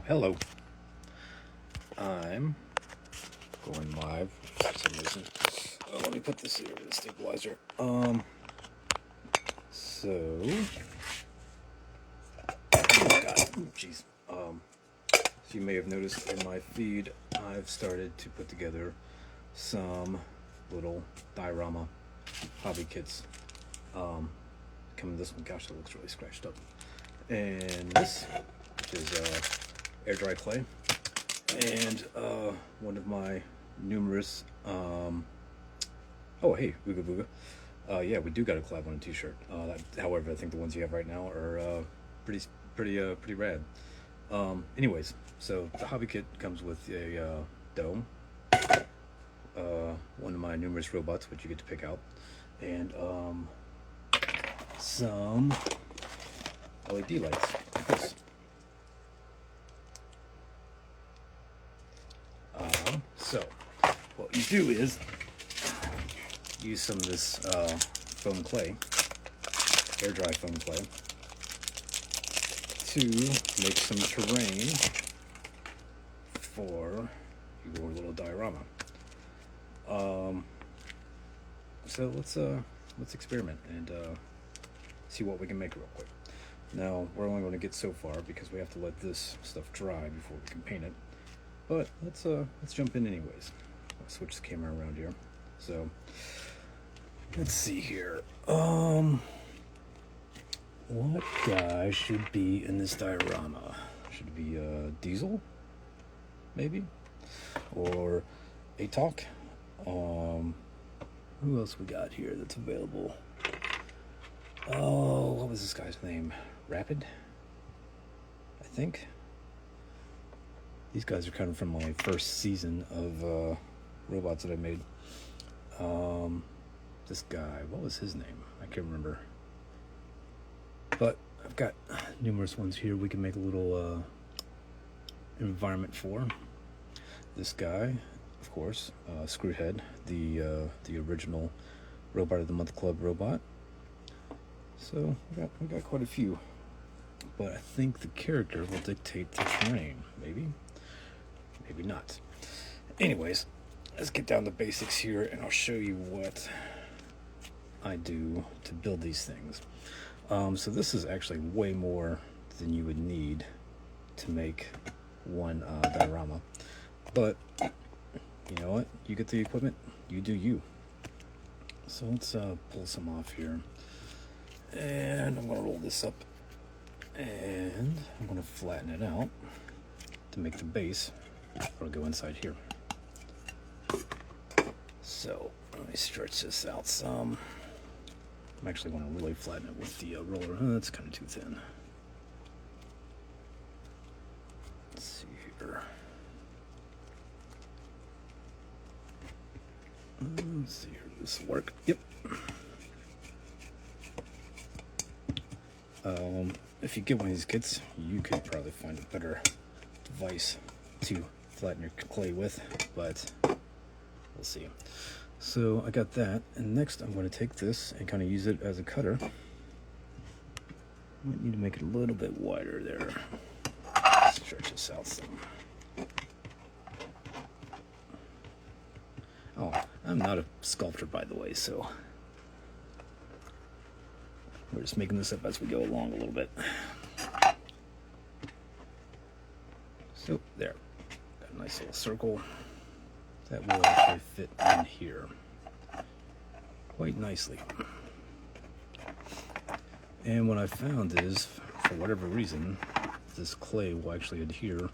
Hello. I'm going live for some reason. Let me put this here in the stabilizer. So, oh god, jeez. So you may have noticed in my feed, I've started to put together some little diorama hobby kits. Coming this one, gosh, that looks really scratched up. And this, which is air dry clay, and one of my numerous oh hey, Ooga Booga. Yeah, we do got a collab on a t-shirt. However, I think the ones you have right now are pretty rad. Anyways, so the hobby kit comes with a dome, one of my numerous robots which you get to pick out, and some LED lights like this. So what you do is use some of this foam clay, air dry foam clay, to make some terrain for your little diorama. So let's experiment and see what we can make real quick. Now we're only going to get so far because we have to let this stuff dry before we can paint it. But let's jump in anyways. I'll switch the camera around here. So let's see here. What guy should be in this diorama? Should it be Diesel? Maybe? Or ATOC? Who else we got here that's available? Oh, what was this guy's name? Rapid? I think. These guys are kind of from my first season of robots that I made. This guy, what was his name? I can't remember. But I've got numerous ones here we can make a little environment for. This guy, of course, Screwhead, the original Robot of the Month Club robot. So we got quite a few. But I think the character will dictate the terrain, maybe. Maybe not. Anyways, let's get down to basics here and I'll show you what I do to build these things. So this is actually way more than you would need to make one diorama. But you know what? You get the equipment, you do you. So let's pull some off here. And I'm going to roll this up. And I'm going to flatten it out to make the base. I'll go inside here. So let me stretch this out some. I'm actually going to really flatten it with the roller. That's kind of too thin. Let's see here. Let's see here. This will work. Yep. If you get one of these kits, you could probably find a better device to flatten your clay with, but we'll see. So I got that, and next I'm going to take this and kind of use it as a cutter. Might need to make it a little bit wider there. Stretch this out some. Oh, I'm not a sculptor, by the way, so we're just making this up as we go along a little bit. So there, got a nice little circle that will actually fit in here quite nicely. And what I found is, for whatever reason, this clay will actually adhere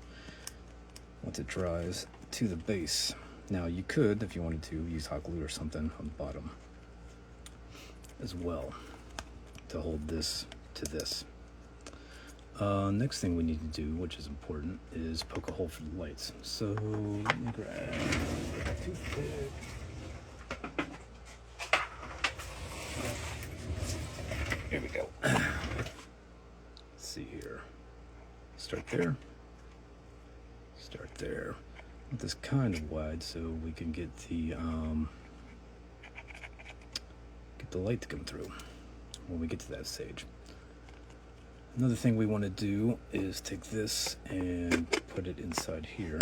once it dries to the base. Now you could, if you wanted to, use hot glue or something on the bottom as well to hold this to this. Next thing we need to do, which is important, is poke a hole for the lights. So let me grab a toothpick. Here we go. Let's see here. Start there. Start there. With this kind of wide so we can get the light to come through when we get to that stage. Another thing we want to do is take this and put it inside here.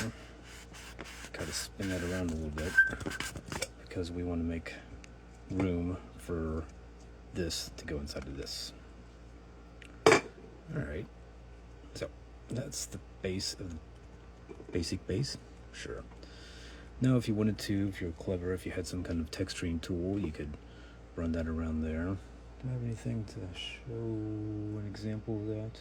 Kind of spin that around a little bit because we want to make room for this to go inside of this. Alright, so that's the base of the basic base. Sure. Now if you wanted to, if you're clever, if you had some kind of texturing tool, you could run that around there. Do I have anything to show an example of that?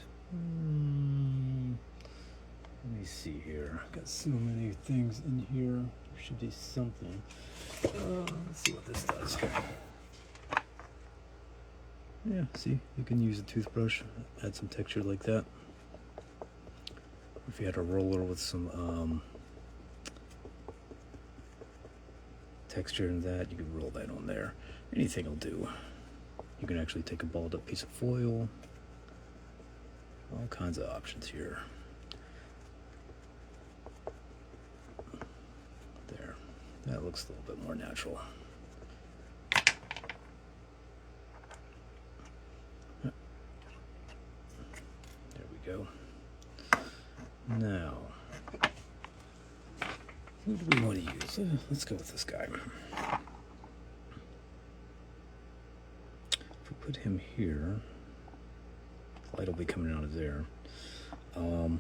Let me see here. I've got so many things in here. There should be something. Let's see what this does. Yeah, see, you can use a toothbrush, add some texture like that. If you had a roller with some texture in that, you could roll that on there. Anything will do. You can actually take a balled up piece of foil. All kinds of options here. There. That looks a little bit more natural. There we go. Now, who do we want to use? Let's go with this guy. If we put him here, light will be coming out of there. Let me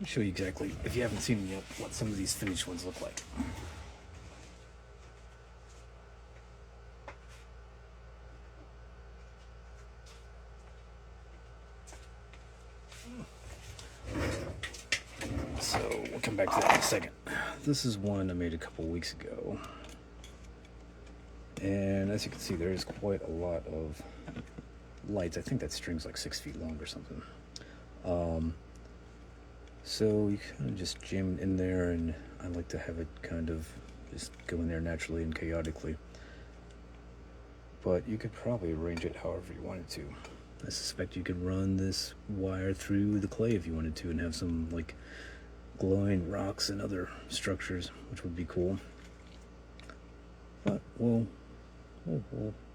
show you exactly, if you haven't seen them yet, what some of these finished ones look like. So we'll come back to that in a second. This is one I made a couple weeks ago. And as you can see, there is quite a lot of lights. I think that string's like 6 feet long or something. So you kind of just jam it in there, and I like to have it kind of just go in there naturally and chaotically. But you could probably arrange it however you wanted to. I suspect you could run this wire through the clay if you wanted to and have some like glowing rocks and other structures, which would be cool. But we'll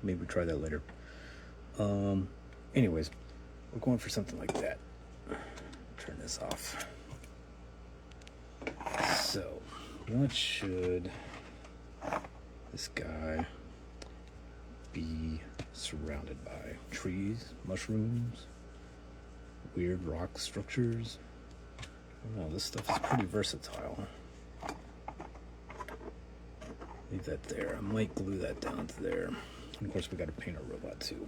maybe try that later. Anyways, we're going for something like that. Turn this off. So, what should this guy be surrounded by? Trees, mushrooms, weird rock structures? I don't know, this stuff is pretty versatile. Leave that there. I might glue that down to there. And of course, we got to paint our robot too,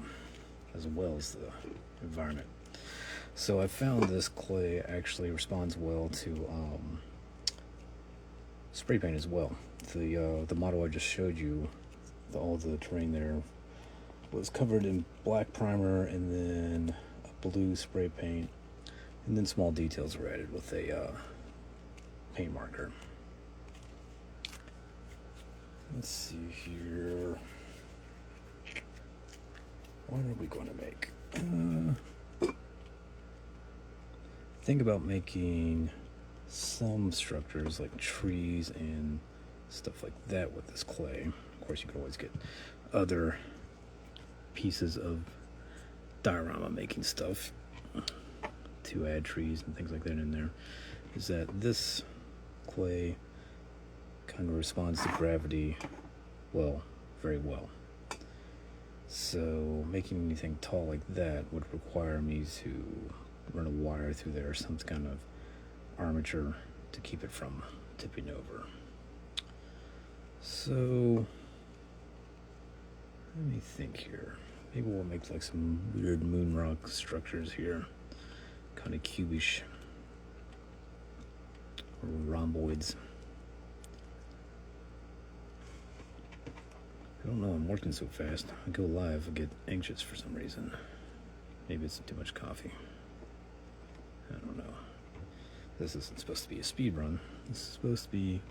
as well as the environment. So I found this clay actually responds well to spray paint as well. The model I just showed you, all the terrain there was covered in black primer and then a blue spray paint, and then small details were added with a paint marker. Let's see here. What are we going to make? Think about making some structures like trees and stuff like that with this clay. Of course, you can always get other pieces of diorama making stuff to add trees and things like that in there. Is that this clay kind of responds to gravity very well. So making anything tall like that would require me to run a wire through there, some kind of armature to keep it from tipping over. So let me think here. Maybe we'll make like some weird moon rock structures here, kind of cubish or rhomboids. I don't know, I'm working so fast. I go live, I get anxious for some reason. Maybe it's too much coffee. I don't know. This isn't supposed to be a speed run. This is supposed to be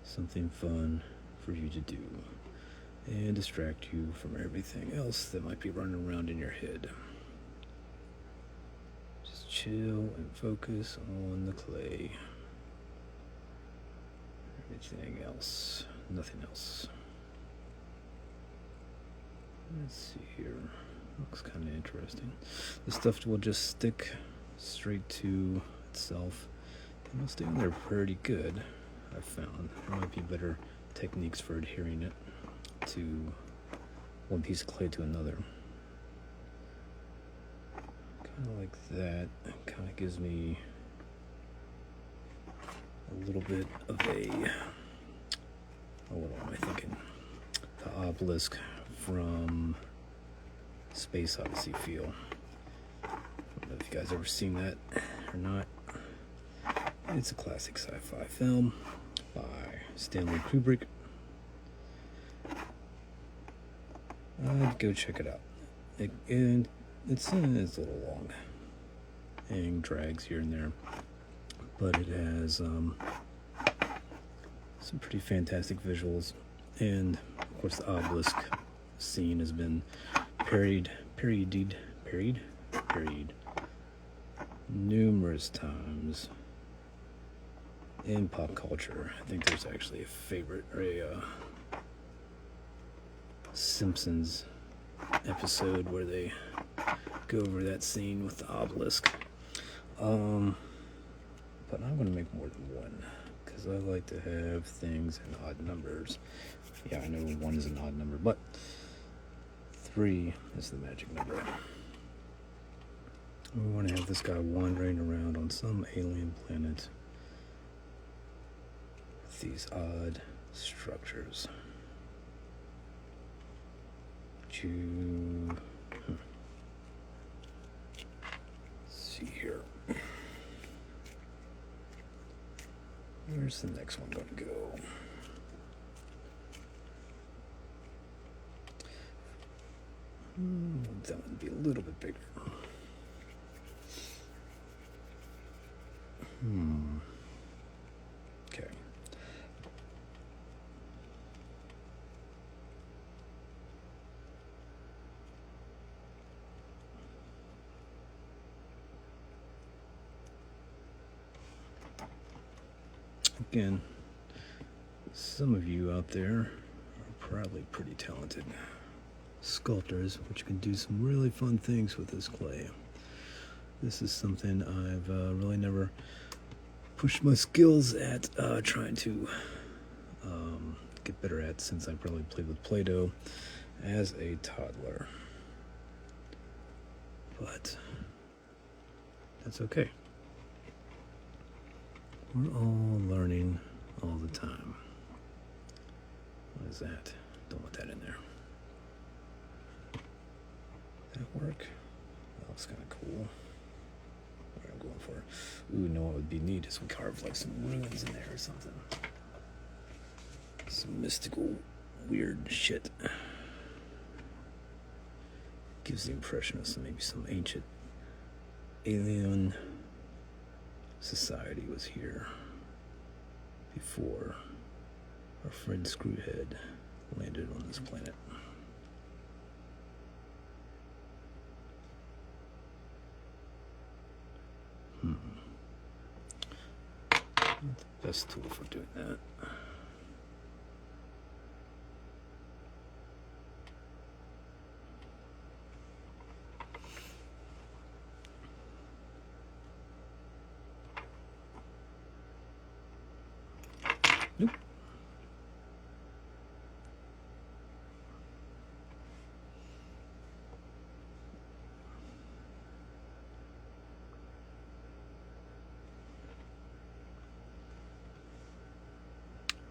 something fun for you to do and distract you from everything else that might be running around in your head. Just chill and focus on the clay. Everything else, nothing else. Let's see here. Looks kind of interesting. The stuff will just stick straight to itself. And it'll stay on there pretty good, I've found. There might be better techniques for adhering it to one piece of clay to another. Kind of like that. Kind of gives me a little bit of a, oh, what am I thinking? The obelisk from Space Odyssey feel. I don't know if you guys ever seen that or not. It's a classic sci-fi film by Stanley Kubrick. I'd go check it out. It's a little long and drags here and there, but it has some pretty fantastic visuals, and of course the obelisk scene has been parodied numerous times in pop culture. I think there's actually a favorite, or a Simpsons episode where they go over that scene with the obelisk. But I'm going to make more than one, because I like to have things in odd numbers. Yeah, I know 1 is an odd number, but 3 is the magic number. We want to have this guy wandering around on some alien planet with these odd structures. Let's see here. Where's the next one going to go? That would be a little bit bigger. Okay. Again, some of you out there are probably pretty talented sculptors, which can do some really fun things with this clay. This is something I've really never pushed my skills at trying to get better at, since I probably played with Play-Doh as a toddler. But that's okay. We're all learning all the time. What is that? Don't want that in there. That work? That looks kind of cool. What I'm going for. Ooh, no, what would be neat is we carve like some ruins in there or something. Some mystical, weird shit. Gives the impression of maybe some ancient alien society was here before our friend Screwhead landed on this planet. Not the best tool for doing that. Nope.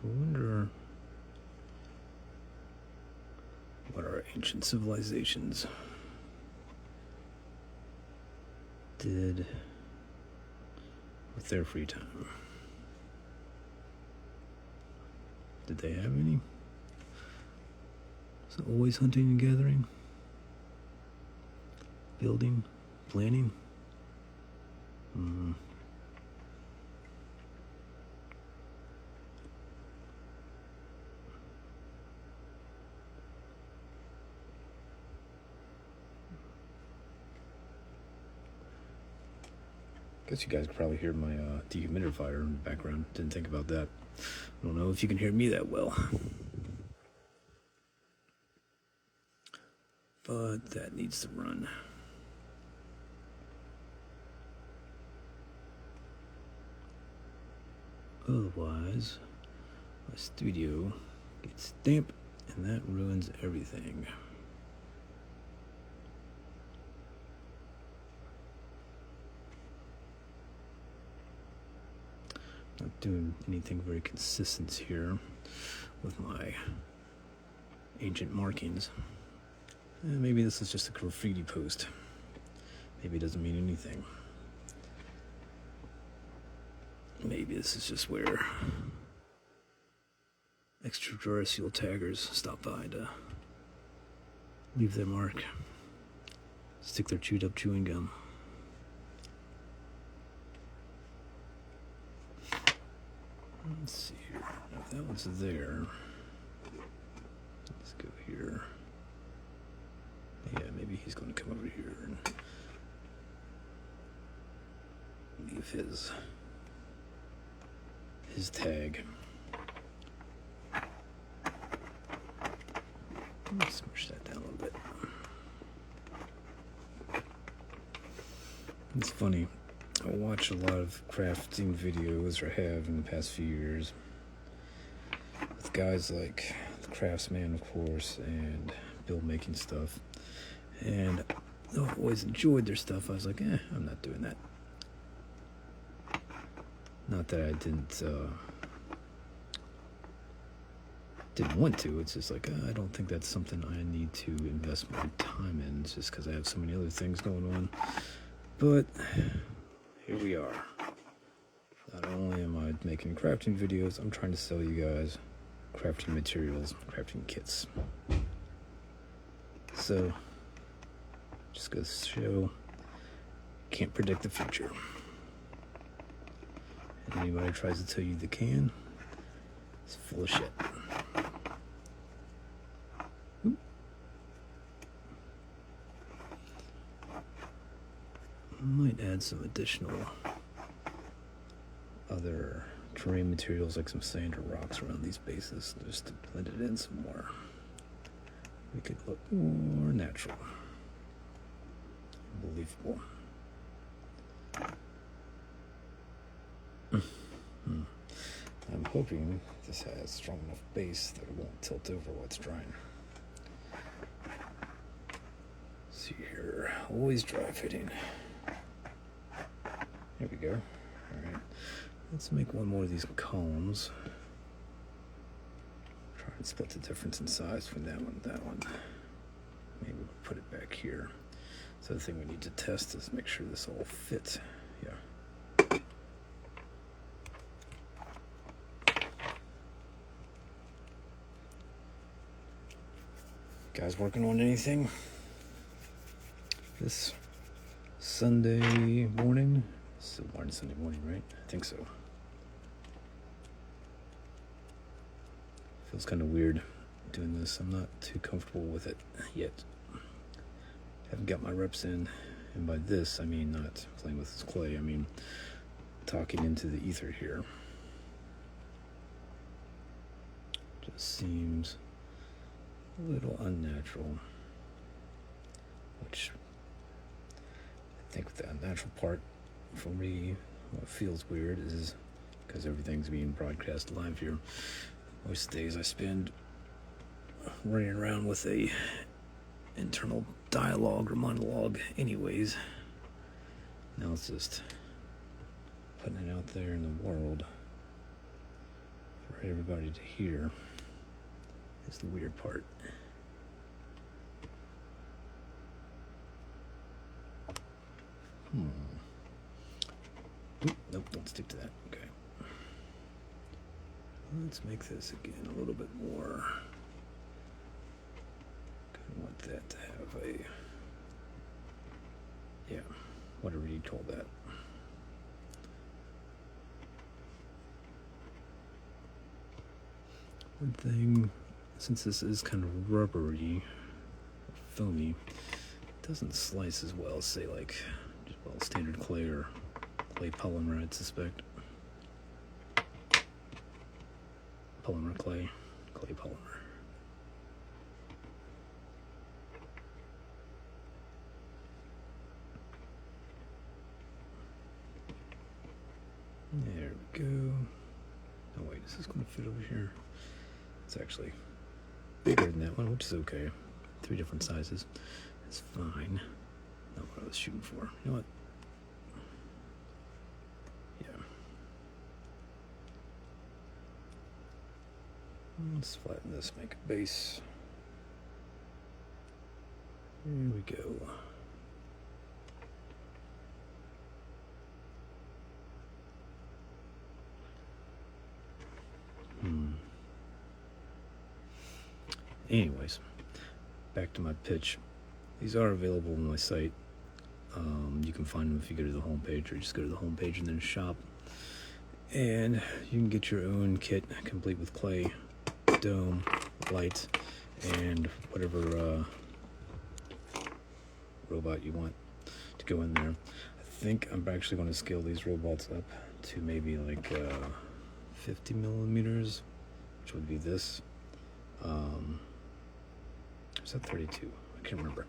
I wonder what our ancient civilizations did with their free time. Did they have any? Was it always hunting and gathering? Building? Planning? Guess you guys could probably hear my dehumidifier in the background. Didn't think about that. I don't know if you can hear me that well. but that needs to run. Otherwise, my studio gets damp and that ruins everything. Not doing anything very consistent here with my ancient markings. Maybe this is just a graffiti post. Maybe it doesn't mean anything. Maybe this is just where extraterrestrial taggers stop by to leave their mark, stick their chewed up chewing gum. Let's see here. Now, if that one's there, let's go here. Yeah, maybe he's going to come over here and leave his tag. Let's smush that down a little bit. It's funny. I watch a lot of crafting videos, or have in the past few years, with guys like the Craftsman, of course, and build making stuff. And though I've always enjoyed their stuff, I was like, I'm not doing that. Not that I didn't want to. It's just like, I don't think that's something I need to invest my time in, just because I have so many other things going on. But here we are. Not only am I making crafting videos, I'm trying to sell you guys crafting materials, crafting kits. So, just goes to show, can't predict the future. And anybody tries to tell you they can, it's full of shit. Oop. Might add some additional other terrain materials like some sand or rocks around these bases just to blend it in some more. Make it look more natural. Believable. I'm hoping this has strong enough base that it won't tilt over while it's drying. See here, always dry fitting. There we go. Alright, let's make one more of these columns. Try and split the difference in size between that one and that one. Maybe we'll put it back here. So the thing we need to test is make sure this all fits. Yeah. Guys working on anything this Sunday morning? Still Sunday morning, right? I think so. Feels kind of weird doing this. I'm not too comfortable with it yet. Haven't got my reps in, and by this I mean not playing with this clay, I mean talking into the ether here. Just seems a little unnatural, which I think the unnatural part for me, what feels weird is because everything's being broadcast live here. Most days I spend running around with a internal dialogue or monologue anyways. Now it's just putting it out there in the world for everybody to hear is the weird part. Oop, nope, don't stick to that. Okay. Let's make this again a little bit more. I want that to have a, yeah, whatever you call that. One thing, since this is kind of rubbery, foamy, it doesn't slice as well as, say, like, well, standard clay or clay polymer, I'd suspect. Polymer clay, clay polymer. go. Oh wait, is this going to fit over here? It's actually bigger than that one, which is okay. 3 different sizes. It's fine. Not what I was shooting for. You know what? Yeah. Let's flatten this, make a base. Here we go. Anyways, back to my pitch. These are available on my site. You can find them if you go to the home page, or just go to the home page and then shop. And you can get your own kit complete with clay, dome, lights, and whatever robot you want to go in there. I think I'm actually going to scale these robots up to maybe like 50 millimeters, which would be this. Is that 32? I can't remember.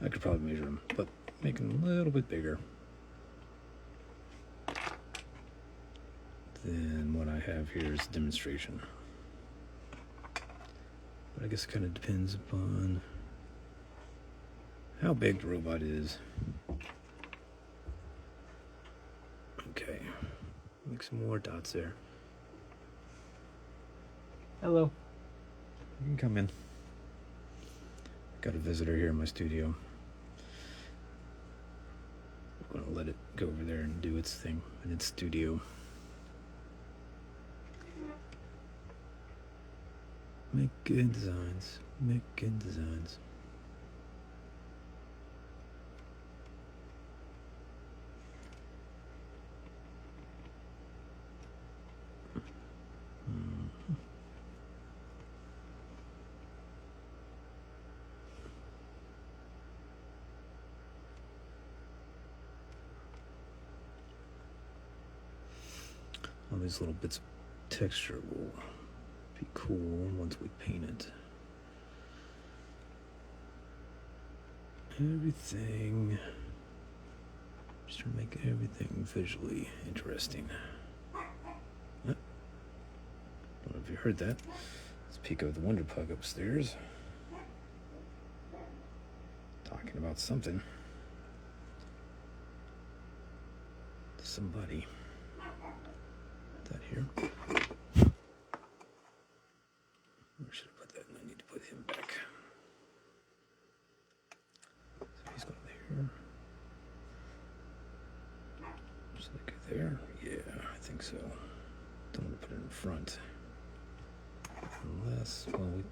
I could probably measure them, but make them a little bit bigger than what I have here is a demonstration. But I guess it kind of depends upon how big the robot is. Okay, make some more dots there. Hello. You can come in. Got a visitor here in my studio. I'm gonna let it go over there and do its thing in its studio. Make good designs. Make good designs. All these little bits of texture will be cool once we paint it. Everything, just to make everything visually interesting. Don't know if you heard that. It's Pico the Wonder Pug upstairs, talking about something to somebody. That here. Where should I put that? I need to put him back. So he's going there. Should I go there? Yeah, I think so. Don't want to put it in front. Unless, well, we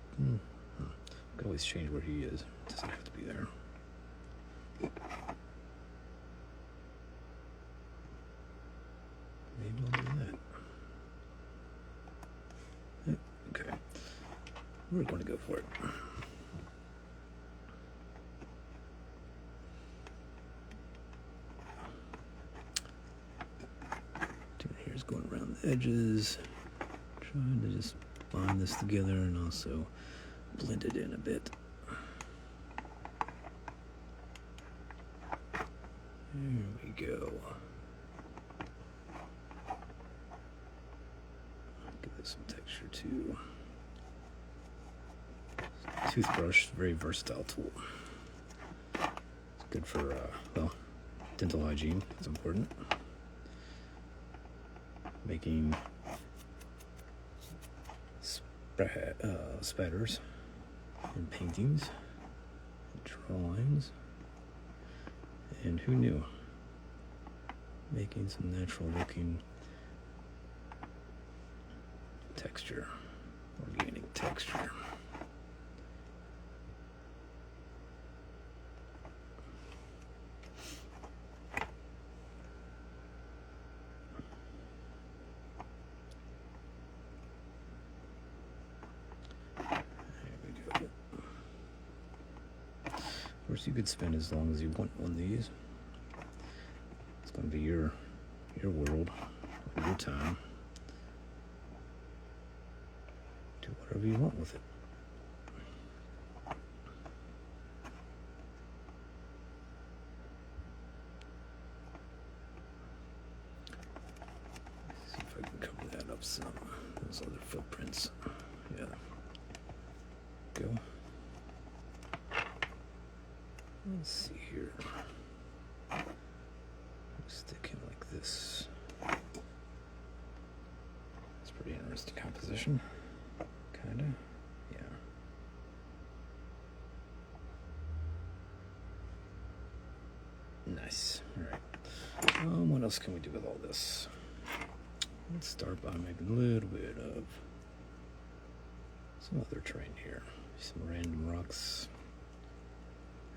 can always change where he is. It doesn't have to be there. Maybe I'll do that. Okay, we're going to go for it. Here's going around the edges, trying to just bind this together and also blend it in a bit. There we go. Give this some texture too. Toothbrush, very versatile tool. It's good for, well, dental hygiene. It's important. Making spatters and paintings and drawings. And who knew? Making some natural looking texture, organic texture. Of course, you could spend as long as you want on these. It's going to be your world, your time. Do whatever you want with it. See if some those other footprints. Yeah. Go. Let's see here. Stick him like this. It's pretty interesting composition. Kinda. Yeah. Nice. Alright. What else can we do with all this? Let's start by making a little bit of some other terrain here. Some random rocks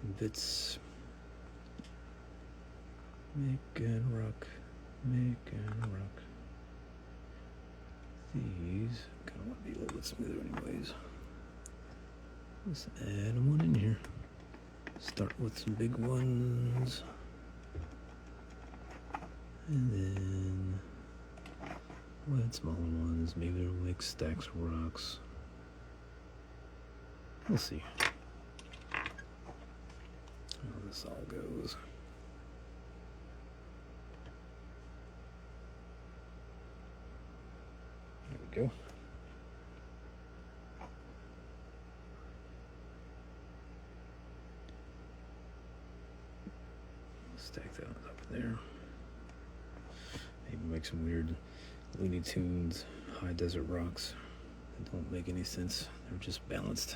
and bits. Making rock. These kind of want to be a little bit smoother anyways. Let's add one in here. Start with some big ones. And then add smaller ones. Maybe they'll make stacks of rocks. We'll see how this all goes. There we go. Stack that on top of there. Maybe make some weird Looney Tunes high desert rocks that don't make any sense. They're just balanced.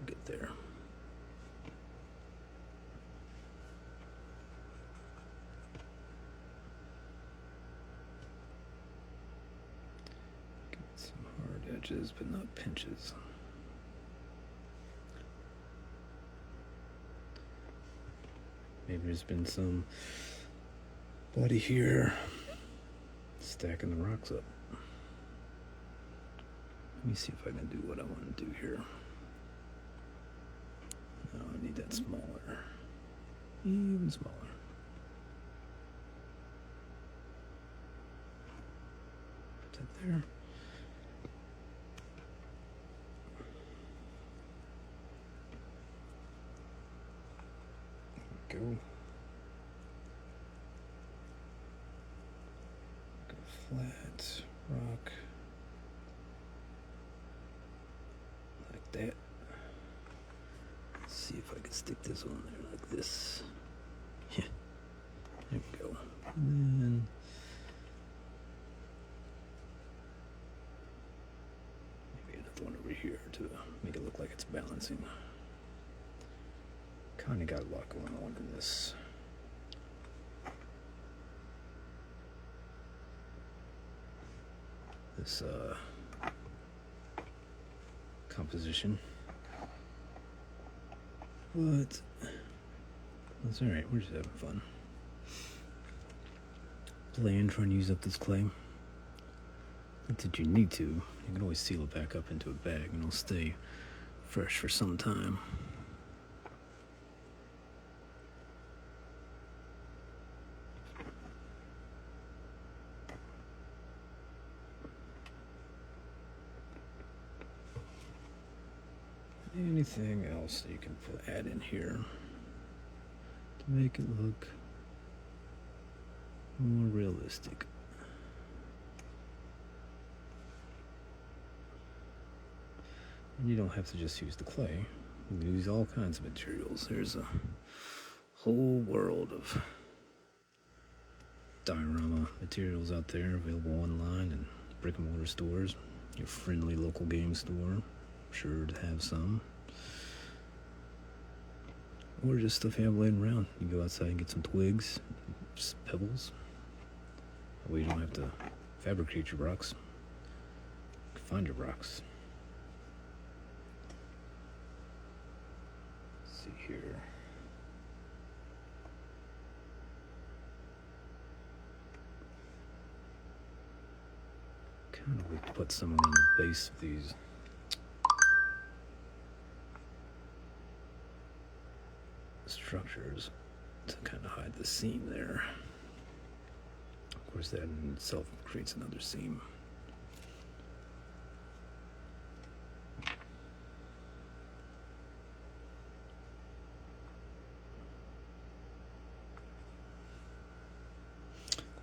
Get there. Get some hard edges, but not pinches. Maybe there's been some buddy here stacking the rocks up. Let me see if I can do what I want to do here. No, I need that smaller. Even smaller. Put that there. There we go. Go flat, rock. Like that. See if I can stick this on there like this. Yeah. There we go. And then maybe another one over here to make it look like it's balancing. Kinda got a lot going on in this. Composition. But that's alright, we're just having fun. Playing, trying to use up this clay. Not that you need to. You can always seal it back up into a bag and it'll stay fresh for some time. Anything else that you can add in here to make it look more realistic? And you don't have to just use the clay. You can use all kinds of materials. There's a whole world of diorama materials out there available online and brick and mortar stores. Your friendly local game store, sure to have some. Or just stuff you have laying around. You go outside and get some twigs, just pebbles. That way you don't have to fabricate your rocks. You can find your rocks. Let's see here. Kind of like put some on the base of these. Structures to kind of hide the seam there. Of course, that in itself creates another seam.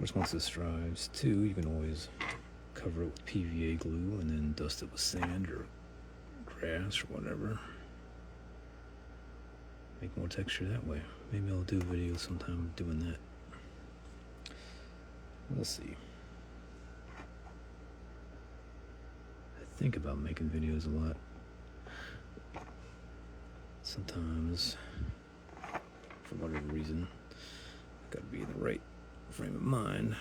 course, once this dries too, you can always cover it with PVA glue and then dust it with sand or grass or whatever. Make more texture that way. Maybe I'll do a video sometime doing that. We'll see. I think about making videos a lot. Sometimes, for whatever reason, I've got to be in the right frame of mind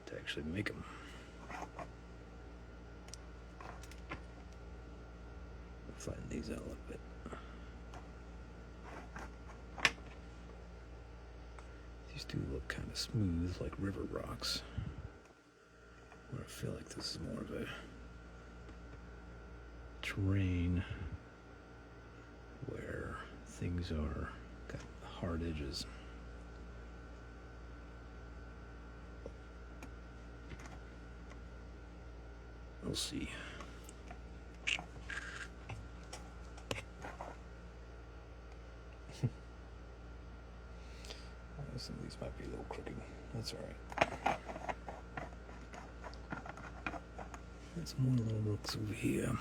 to actually make them. Flatten these out a little bit. These do look kind of smooth, like river rocks. Where I feel like this is more of a terrain where things are got hard edges. We'll see. Some of these might be a little crooked. That's all right. Got some more little rooks over here.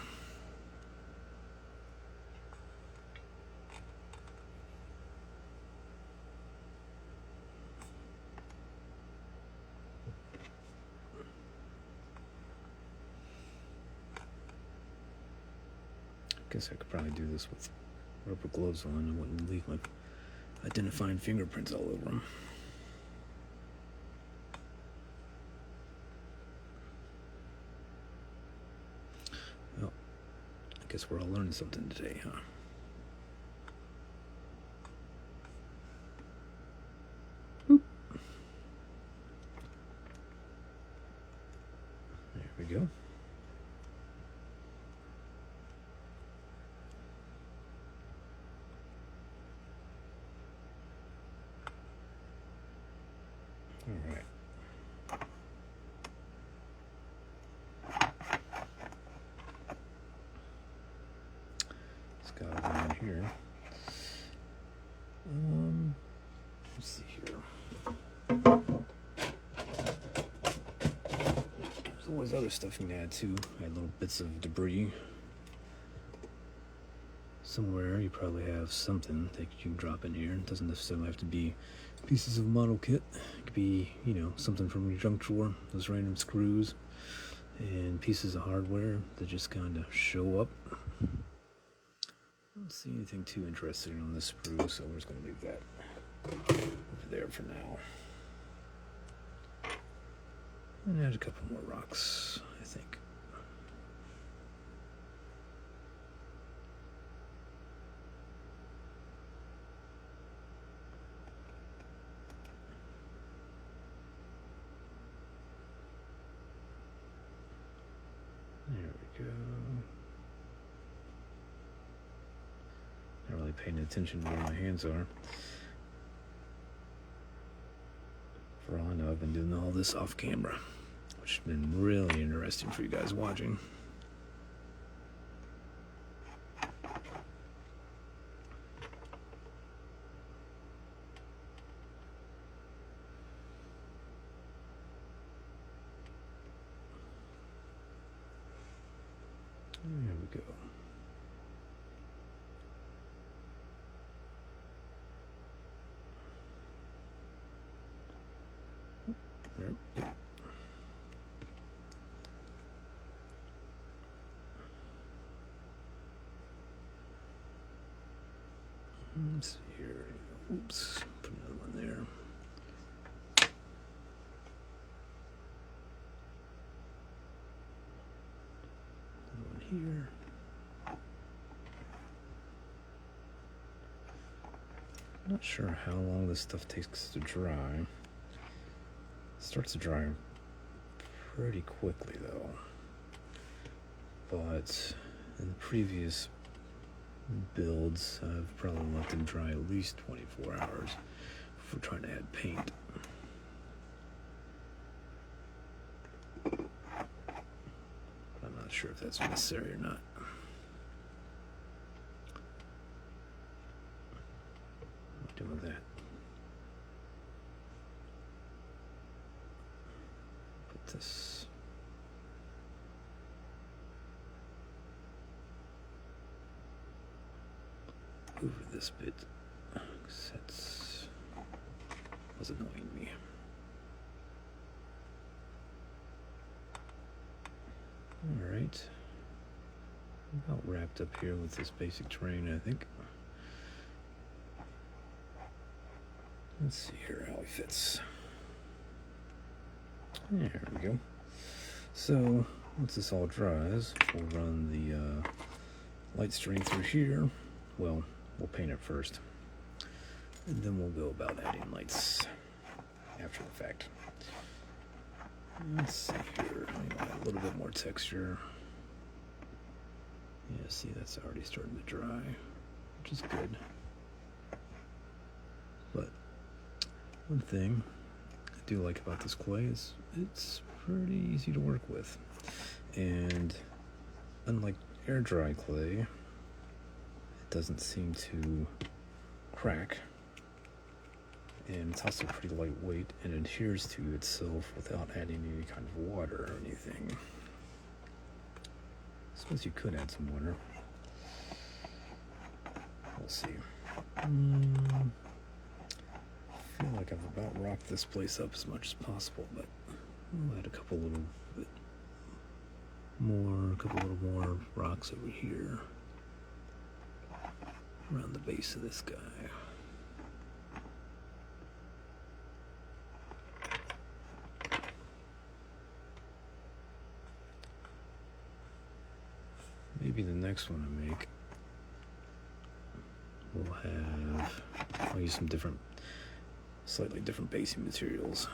Guess I could probably do this with rubber gloves on. I wouldn't leave my identifying fingerprints all over them. Well, I guess we're all learning something today, huh? Oop. There we go. All right. It's got it down here. Let's see here. There's always other stuff you can add too. Add little bits of debris. Somewhere you probably have something that you can drop in here. It doesn't necessarily have to be pieces of model kit. It could be, you know, something from your junk drawer, those random screws and pieces of hardware that just kind of show up. I don't see anything too interesting on this sprue, so we're just going to leave that over there for now. And add a couple more rocks, I think. There we go. Not really paying attention to where my hands are. For all I know, I've been doing all this off camera, which has been really interesting for you guys watching. There we go. There. Let's see here. Oops, put another one there. Another one here. I'm not sure how long this stuff takes to dry. It starts to dry pretty quickly though. But in the previous builds, I've probably let them dry at least 24 hours before trying to add paint. But I'm not sure if that's necessary or not. What am I doing with that? over this bit, because that was annoying me. Alright. About wrapped up here with this basic terrain, I think. Let's see here how he fits. There we go. So, once this all dries, we'll run the light string through here. Well, we'll paint it first. And then we'll go about adding lights after the fact. Let's see here. Add a little bit more texture. Yeah, see, that's already starting to dry, which is good. But one thing I do like about this clay is it's pretty easy to work with. And unlike air dry clay, it doesn't seem to crack. And it's also pretty lightweight and adheres to itself without adding any kind of water or anything. I suppose you could add some water. We'll see. I feel like I've about rocked this place up as much as possible, but I'll add a couple little more rocks over here around the base of this guy. Maybe the next one I make will have, I'll use some slightly different basing materials.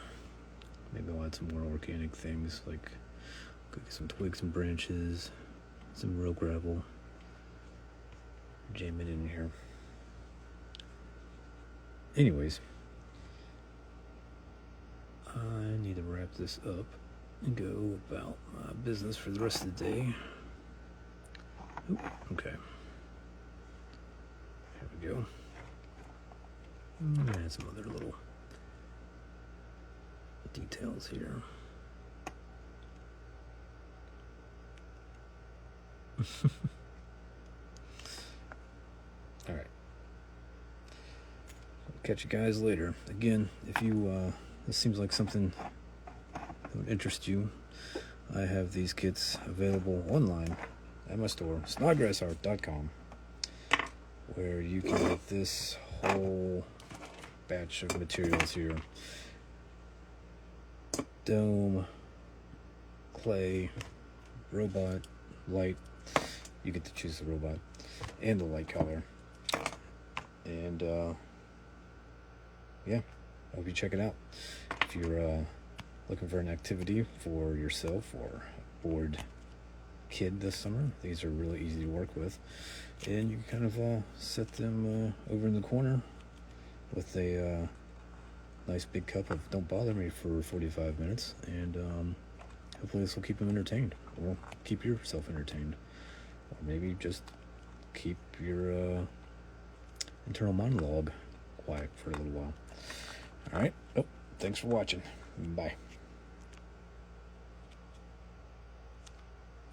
Maybe I'll add some more organic things like some twigs and branches, some real gravel, jam it in here. Anyways, I need to wrap this up and go about my business for the rest of the day. Oop, okay. There we go. Add some other little details here. All right. I'll catch you guys later. Again, if you this seems like something that would interest you, I have these kits available online at my store, SNODGRASSART.com, where you can get this whole batch of materials here. Dome, clay, robot, light. You get to choose the robot and the light color. And yeah, I hope you check it out. If you're looking for an activity for yourself or a bored kid this summer, these are really easy to work with, and you can kind of set them over in the corner with a nice big cup of Don't Bother Me for 45 minutes, and hopefully this will keep them entertained, or keep yourself entertained, or maybe just keep your internal monologue quiet for a little while. Alright, thanks for watching. Bye.